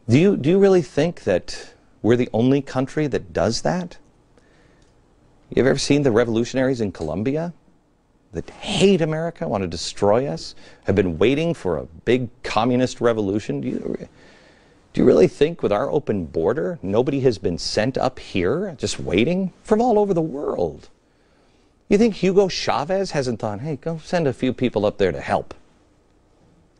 Do you really think that we're the only country that does that? You've ever seen the revolutionaries in Colombia that hate America, want to destroy us, have been waiting for a big communist revolution? Do you really think with our open border, nobody has been sent up here just waiting from all over the world? You think Hugo Chavez hasn't thought, hey, go send a few people up there to help?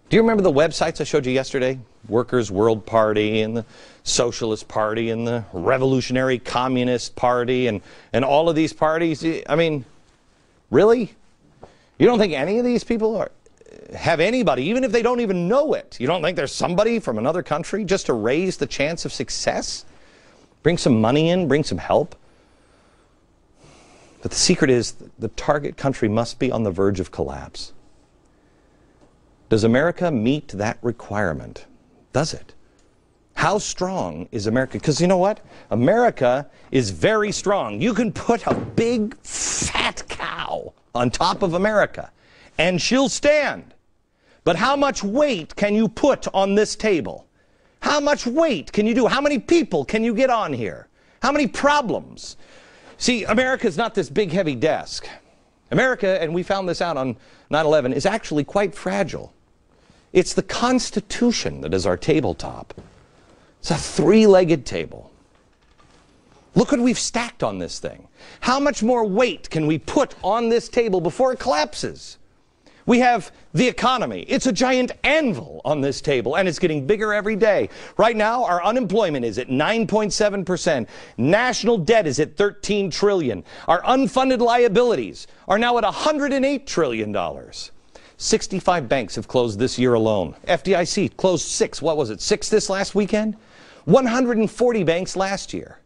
Do you remember the websites I showed you yesterday? Workers' World Party and the Socialist Party and the Revolutionary Communist Party and all of these parties. I mean, really? You don't think any of these people have anybody, even if they don't even know it? You don't think there's somebody from another country just to raise the chance of success? Bring some money in, bring some help? But the secret is the target country must be on the verge of collapse. Does America meet that requirement? Does it? How strong is America? Because you know what? America is very strong. You can put a big fat cow on top of America and she'll stand. But how much weight can you put on this table? How much weight can you do? How many people can you get on here? How many problems? See, America is not this big heavy desk. America, and we found this out on 9/11, is actually quite fragile. It's the Constitution that is our tabletop. It's a three-legged table. Look what we've stacked on this thing. How much more weight can we put on this table before it collapses? We have the economy. It's a giant anvil on this table, and it's getting bigger every day. Right now, our unemployment is at 9.7%. National debt is at $13 trillion. Our unfunded liabilities are now at $108 trillion. 65 banks have closed this year alone. FDIC closed 6. What was it? 6 this last weekend? 140 banks last year.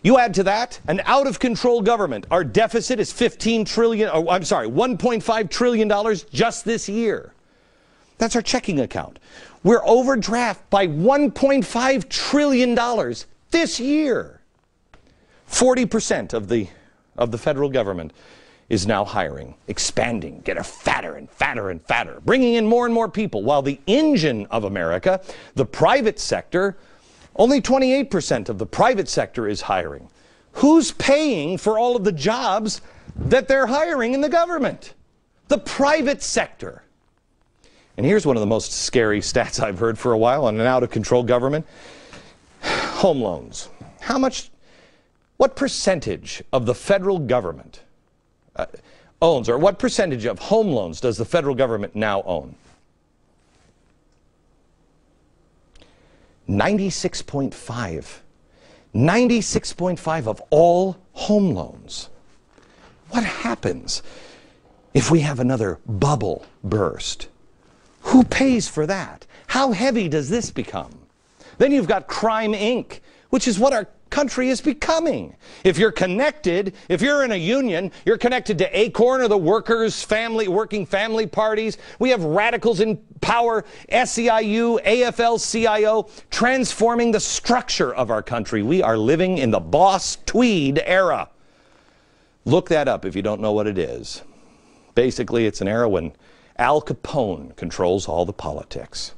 You add to that an out-of-control government. Our deficit is $1.5 trillion just this year. That's our checking account. We're overdraft by $1.5 trillion this year. 40% of the federal government is now hiring, expanding, getting fatter and fatter and fatter, bringing in more and more people, while the engine of America, the private sector, only 28% of the private sector is hiring. Who's paying for all of the jobs that they're hiring in the government? The private sector. And here's one of the most scary stats I've heard for a while on an out-of-control government. Home loans. What percentage of the federal government owns, or what percentage of home loans does the federal government now own? 96.5. 96.5 of all home loans. What happens if we have another bubble burst? Who pays for that? How heavy does this become? Then you've got Crime Inc., which is what our country is becoming. If you're connected, if you're in a union, you're connected to ACORN or the working family parties. We have radicals in power, SEIU, AFL-CIO, transforming the structure of our country. We are living in the Boss Tweed era. Look that up if you don't know what it is. Basically, it's an era when Al Capone controls all the politics.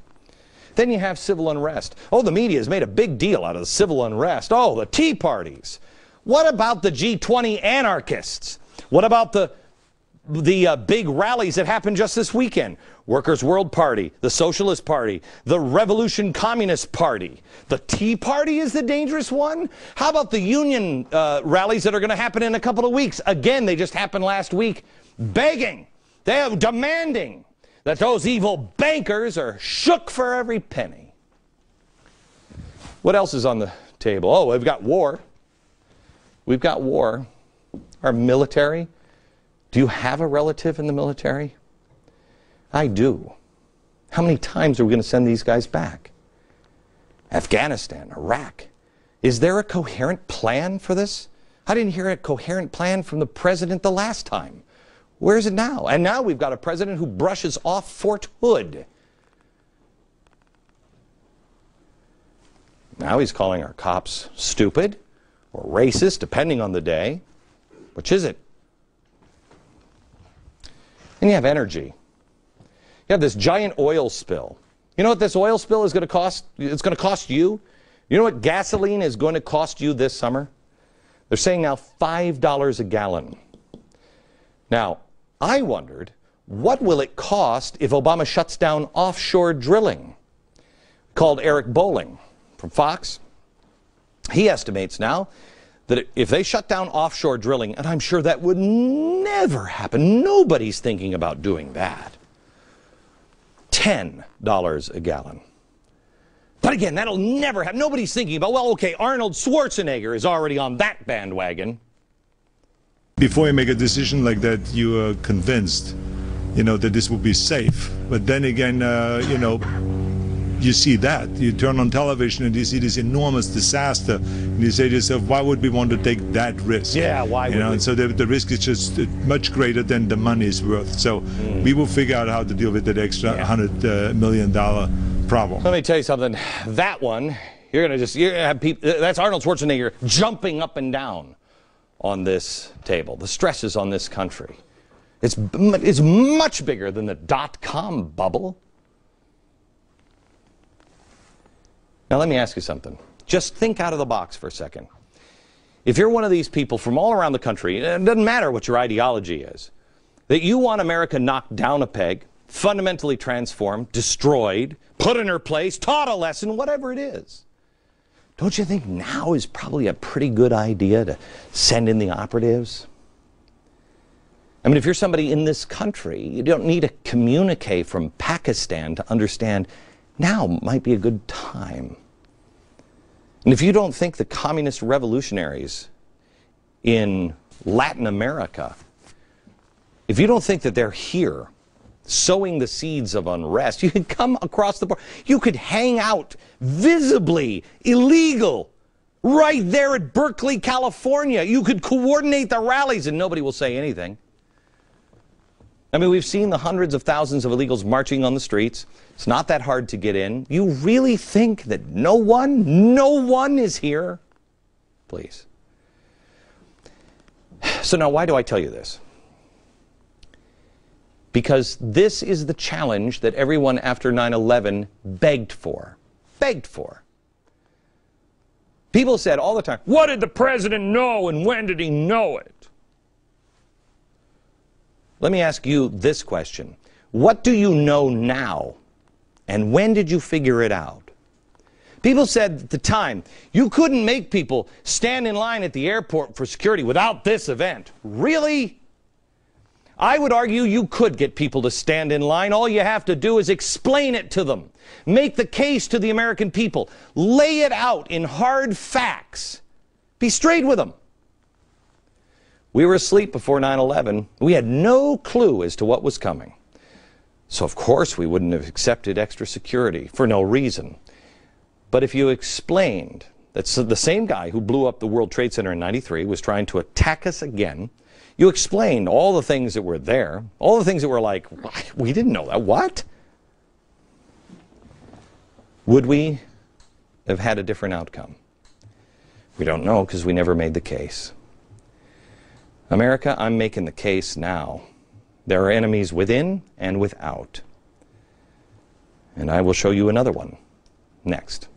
Then you have civil unrest. Oh, the media has made a big deal out of the civil unrest. Oh, the Tea Parties. What about the G20 anarchists? What about the big rallies that happened just this weekend? Workers' World Party, the Socialist Party, the Revolution Communist Party. The Tea Party is the dangerous one? How about the union rallies that are going to happen in a couple of weeks? Again, they just happened last week. Begging, demanding that those evil bankers are shook for every penny. What else is on the table? Oh, we've got war. We've got war. Our military. Do you have a relative in the military? I do. How many times are we going to send these guys back? Afghanistan, Iraq. Is there a coherent plan for this? I didn't hear a coherent plan from the president the last time. Where is it now? And now we've got a president who brushes off Fort Hood. Now he's calling our cops stupid or racist, depending on the day. Which is it? And you have energy. You have this giant oil spill. You know what this oil spill is going to cost? It's going to cost you. You know what gasoline is going to cost you this summer? They're saying now $5 a gallon. Now, I wondered, what will it cost if Obama shuts down offshore drilling? Called Eric Bolling from Fox. He estimates now that if they shut down offshore drilling, and I'm sure that would never happen, nobody's thinking about doing that, $10 a gallon. But again, that'll never happen. Nobody's thinking about, well, okay, Arnold Schwarzenegger is already on that bandwagon. Before you make a decision like that, you are convinced, that this will be safe. But then again, you see that. You turn on television and you see this enormous disaster, and you say to yourself, why would we want to take that risk? Yeah, why would we? And so the risk is just much greater than the money is worth. So we will figure out how to deal with that extra $100 million problem. Let me tell you something. That one, you're gonna have people. That's Arnold Schwarzenegger jumping up and down on this table. The stresses on this country. It's much bigger than the dot-com bubble. Now let me ask you something. Just think out of the box for a second. If you're one of these people from all around the country, it doesn't matter what your ideology is, that you want America knocked down a peg, fundamentally transformed, destroyed, put in her place, taught a lesson, whatever it is. Don't you think now is probably a pretty good idea to send in the operatives? I mean, if you're somebody in this country, you don't need a communique from Pakistan to understand now might be a good time. And if you don't think the communist revolutionaries in Latin America, if you don't think that they're here sowing the seeds of unrest, you could come across the border. You could hang out visibly illegal right there at Berkeley, California. You could coordinate the rallies and nobody will say anything. I mean, we've seen the hundreds of thousands of illegals marching on the streets. It's not that hard to get in. You really think that no one is here? Please. So now why do I tell you this? Because this is the challenge that everyone after 9/11 begged for. Begged for. People said all the time, what did the president know and when did he know it? Let me ask you this question. What do you know now? And when did you figure it out? People said at the time, you couldn't make people stand in line at the airport for security without this event. Really? I would argue you could get people to stand in line. All you have to do is explain it to them. Make the case to the American people. Lay it out in hard facts. Be straight with them. We were asleep before 9/11. We had no clue as to what was coming. So of course we wouldn't have accepted extra security for no reason. But if you explained that the same guy who blew up the World Trade Center in '93 was trying to attack us again, you explained all the things that were there, all the things that were like, we didn't know that, what? Would we have had a different outcome? We don't know because we never made the case. America, I'm making the case now. There are enemies within and without. And I will show you another one next.